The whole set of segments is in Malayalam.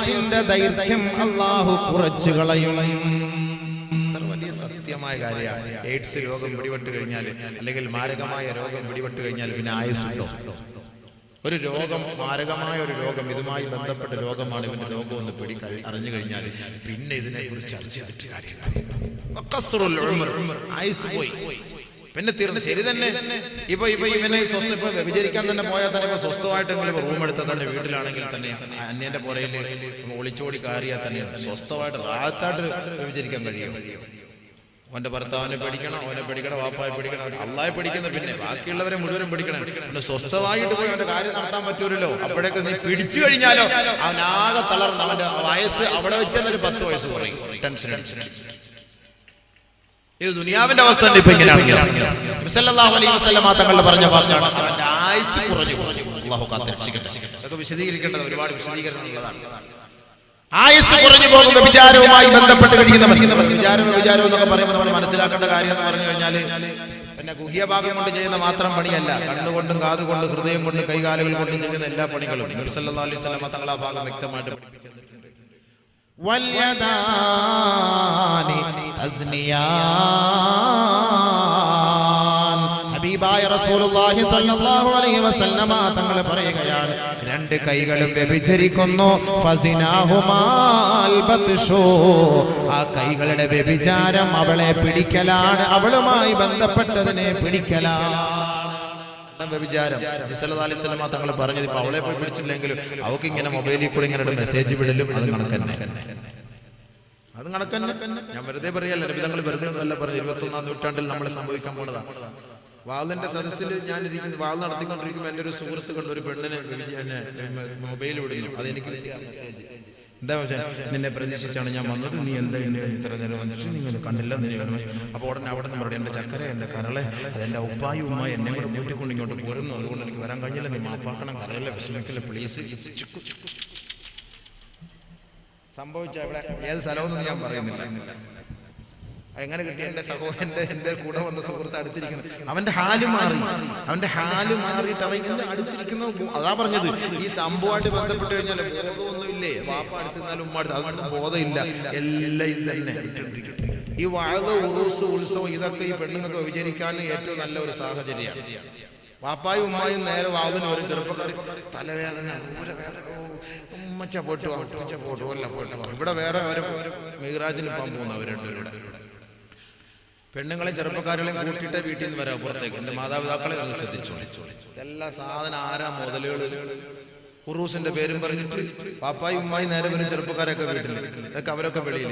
ആയുസ്സിന്റെ ദൈർഘ്യം അല്ലാഹു കുറച്ചു കളയും. വലിയ സത്യമായ കാര്യമാണ്. എയ്ഡ്സ് രോഗം പിടിപെട്ട് കഴിഞ്ഞാൽ, അല്ലെങ്കിൽ മാരകമായ രോഗം പിടിപെട്ട് കഴിഞ്ഞാൽ പിന്നെ ആയുസ്സുണ്ടോ? ഒരു രോഗം, മാരകമായ ഒരു രോഗം, ഇതുമായി ബന്ധപ്പെട്ട രോഗമാണ്, ഇവന്റെ രോഗം ഒന്ന് അറിഞ്ഞു കഴിഞ്ഞാൽ പിന്നെ ഇതിനെ കുറിച്ച് ചർച്ച ചെയ്തിട്ട് കാര്യമില്ല. ആയുസ് പോയി, പിന്നെ തീർന്നു. ശരി തന്നെ. ഇപ്പൊ ഇവനെ വിചാരിക്കാൻ തന്നെ പോയാൽ തന്നെ ഇപ്പൊ സ്വസ്ഥമായിട്ടെങ്കിലും റൂം എടുത്താൽ തന്നെ, വീട്ടിലാണെങ്കിൽ തന്നെ അന്യന്റെ പുറയിൽ ഒളിച്ചോടി കയറിയാൽ തന്നെ സ്വസ്ഥമായിട്ട് റാഹത്തായിട്ട് വിചാരിക്കാൻ കഴിയും. അവന്റെ ഭർത്താവിനെ പേടിക്കണം, അവനെ പേടിക്കണം, വാപ്പായെ പേടിക്കണം, അള്ളാഹെ പേടിക്കുന്ന, പിന്നെ ബാക്കിയുള്ളവരെ മുഴുവൻ പേടിക്കണം. പിന്നെ സ്വസ്ഥമായിട്ട് പോയി അവന്റെ കാര്യം നടത്താൻ പറ്റൂലല്ലോ. അപ്പോഴേക്ക് നീ പിടിച്ചു കഴിഞ്ഞാലോ അവനാകെ തളർന്ന്, അവന്റെ വയസ്സ് അവിടെ വെച്ച് തന്നെ ഒരു 10 വയസ്സ് കുറയും. ടെൻഷൻ അടിച്ചു. ഇത് ദുനിയാവിന്റെ അവസ്ഥ തന്നെ ഇപ്പൊ ഇങ്ങനെയാണ്. സല്ലല്ലാഹു അലൈഹി വസല്ലം തങ്ങൾ പറഞ്ഞ വാക്കാണ്, അവന്റെ ആയുസ് കുറഞ്ഞു. അല്ലാഹു കാത്തിരക്ഷിക്കട്ടെ. അതൊക്കെ വിശദീകരിക്കേണ്ടത് ഒരുപാട് വിശദീകരണമുള്ളതാണ്. ആയുസ് കുറഞ്ഞു പോകും വ്യഭിചാരവുമായി ബന്ധപ്പെട്ട് കഴിയുന്നവർ. വിചാരം എന്നൊക്കെ പറയുമ്പോൾ നമ്മൾ മനസ്സിലാക്കേണ്ട കാര്യം എന്ന് പറഞ്ഞു കഴിഞ്ഞാൽ, പിന്നെ ഗുഹ്യഭാഗം കൊണ്ട് ചെയ്യുന്ന മാത്രം പണിയല്ല, കണ്ണുകൊണ്ടും കാതുകൊണ്ടും ഹൃദയം കൊണ്ടും കൈകാലുകൾ കൊണ്ടും ചെയ്യുന്ന എല്ലാ പണികളും നബി സല്ലല്ലാഹു അലൈഹി വസല്ലം തങ്ങൾ ആ ഭാഗം വ്യക്തമായിട്ട് പഠിപ്പിച്ചിട്ടുണ്ട്. ഹബീബായ റസൂലുള്ളാഹി സ്വല്ലല്ലാഹു അലൈഹി വസല്ലമ തങ്ങൾ പറയുകയാണ്, 2 കൈകളും വ്യഭിചരിക്കുന്നു. ഫസിനാഹുമാൽ ബത്ഷു, ആ കൈകളുടെ വ്യഭിചാരം അവളെ പിടിക്കലാണ്, അവളുമായി ബന്ധപ്പെട്ടതിനെ പിടിക്കലാണ് വ്യഭിചാരം. നബി സല്ലല്ലാഹു അലൈഹി വസല്ലമ തങ്ങൾ പറഞ്ഞത്, ഇപ്പൊ അവളെ പോയി പിടിച്ചില്ലെങ്കിലും അവൾക്ക് ഇങ്ങനെ മൊബൈലിൽ കൂടെ ഇങ്ങനെ മെസ്സേജ് വിടലും അത് കണക്കന്നെ. ഞാൻ വെറുതെ പറയല്ല, നബി തങ്ങൾ വെറുതെ ഒന്നല്ല പറഞ്ഞു. 21-ാം നൂറ്റാണ്ടിൽ നമ്മൾ സംഭവിക്കാൻ പോണതാണ്. വാളിന്റെ സദസ്സിൽ ഞാൻ വാൾ നടത്തിക്കൊണ്ടിരിക്കുമ്പോൾ എൻ്റെ ഒരു സുഹൃത്ത് കണ്ട് ഒരു പെണ്ണിനെ മൊബൈൽ വിടുന്നു. അതെനിക്ക് മെസ്സേജ്, എന്താ വെച്ചാൽ നിന്നെ പ്രതീക്ഷിച്ചാണ് ഞാൻ വന്നത്, നീ എന്താ ഇത്ര നേരം വന്നിട്ട് നിങ്ങൾ കണ്ടില്ല, നീ വരണം. അപ്പോൾ ഉടനെ അവിടെ നിന്ന് പറയും, എൻ്റെ ചക്കര, എൻ്റെ കരളെ, അതെൻ്റെ ഉപ്പായും ഉമ്മായി എന്നെ കൂടെ കൂട്ടിക്കൊണ്ട് ഇങ്ങോട്ട് പോരുന്നു, അതുകൊണ്ട് എനിക്ക് വരാൻ കഴിഞ്ഞില്ല, നീ മാപ്പാക്കണം, കരയല്ല, വിഷമിക്കില്ല, പ്ലീസ്. സംഭവിച്ച ഇവിടെ ഏത് സ്ഥലമൊന്നും ഞാൻ പറയുന്നില്ല. എങ്ങനെ കിട്ടി? എൻ്റെ സഹോദരൻ്റെ, എൻ്റെ കൂടെ വന്ന സുഹൃത്ത് അടുത്തിരിക്കുന്നത്, അവന്റെ ഹാല് മാറിയിട്ട് അവൻ എന്ത് അടുത്തിരിക്കുന്നു. അതാ പറഞ്ഞത്, ഈ സംഭവമായിട്ട് ബന്ധപ്പെട്ട് കഴിഞ്ഞാൽ ബോധമൊന്നുമില്ലേ? വാപ്പ അടുത്തിരുന്നാലും ഉമ്മ അടുത്ത്, അതുകൊണ്ട് ബോധമില്ല. എല്ലാം ഇത് തന്നെ. ഈ വഅദ്, ഉറൂസ്, ഉത്സവം, ഇതൊക്കെ ഈ പെണ്ണുങ്ങൾക്ക് വിചാരിക്കാൻ ഏറ്റവും നല്ല ഒരു സാഹചര്യമാണ്. വാപ്പായും ഉമ്മായും നേരെ വാതിന് വരും. ചെറുപ്പക്കാർ തലവേദന, ഉമ്മച്ച പോട്ടു, ഇവിടെ വേറെ മിഗ്രാജിന് പോകാൻ പോകുന്നവരുണ്ട്. ഇവിടെ പെണ്ണുങ്ങളെ ചെറുപ്പക്കാരെയും കൂട്ടിയിട്ട് വീട്ടിൽ നിന്ന് വരാം പുറത്തേക്ക്. എൻ്റെ മാതാപിതാക്കളെ ഒന്ന് ശ്രദ്ധിച്ചോളി. എല്ലാ സാധനം ആരാ മുതലുകൾ ഉറൂസിന്റെ പേരും പറഞ്ഞിട്ട് പാപ്പായും ഉമ്മായും നേരെ വരും. ചെറുപ്പക്കാരൊക്കെ വീട്ടിൽ, ഇതൊക്കെ അവരൊക്കെ വെളിയിൽ.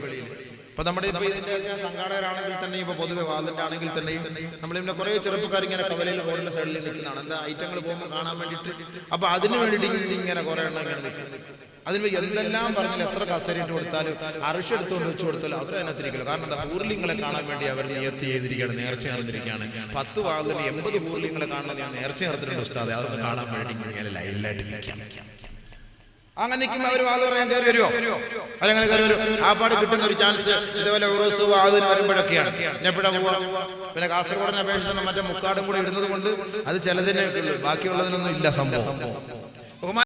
ഇപ്പൊ നമ്മുടെ ഇപ്പൊ ഇതിന്റെ സംഘാടകരാണെങ്കിൽ തന്നെ, ഇപ്പൊ പൊതുവെ വാതിന്റെ ആണെങ്കിൽ തന്നെയും നമ്മളിവിടെ കുറെ ചെറുപ്പക്കാർ ഇങ്ങനെ കവലയിൽ റോഡിന്റെ സൈഡിൽ നിൽക്കുന്നതാണ്. എന്താ ഐറ്റങ്ങൾ പോകുമ്പോൾ കാണാൻ വേണ്ടിയിട്ട്. അപ്പൊ അതിന് വേണ്ടിയിട്ട് ഇങ്ങനെ കുറെ എണ്ണം ഇങ്ങനെ നിൽക്കുന്നത്. അതിന് എന്തെല്ലാം പറഞ്ഞാൽ, എത്ര കസേരയിട്ട് കൊടുത്താലും അർഷ് എടുത്തുകൊണ്ട് വെച്ച് കൊടുത്താലും അവർ അതിനകത്തിരിക്കില്ല. കാരണം എന്താ, ഹൂർലിങ്ങളെ കാണാൻ വേണ്ടി അവർ നിയത്ത് ചെയ്തിരിക്കുകയാണ്, നേർച്ച ചേർന്നിരിക്കുകയാണ്. 10 വാതിന് 80 ഹൂർലിങ്ങളെ കാണുന്നത് ഞാൻ നേർച്ച ചേർത്തിട്ടുണ്ട് ഉസ്താദെ, അതൊന്ന് കാണാൻ വേണ്ടി ഇങ്ങനെ ലൈനിലായിട്ട് നിൽക്കാം. അങ്ങനെ നിൽക്കുമ്പോൾ അവർ വാത് പറയാൻ കയറി വരുമോ? അതങ്ങനെ കയറി വരും. ആ പാട് കിട്ടുന്ന ഒരു ചാൻസ് ഇതേപോലെ ഉറൂസ് വാതിന് വരുമ്പോഴൊക്കെയാണ്. എപ്പോഴാ പോവാ? പിന്നെ കാസർഗോഡിനെ അപേക്ഷിച്ച് മറ്റേ മുക്കാടും കൂടെ ഇടുന്നത് കൊണ്ട് അത് ചിലതിനെ, ബാക്കിയുള്ളതിനൊന്നും ഇല്ല സംഭവം.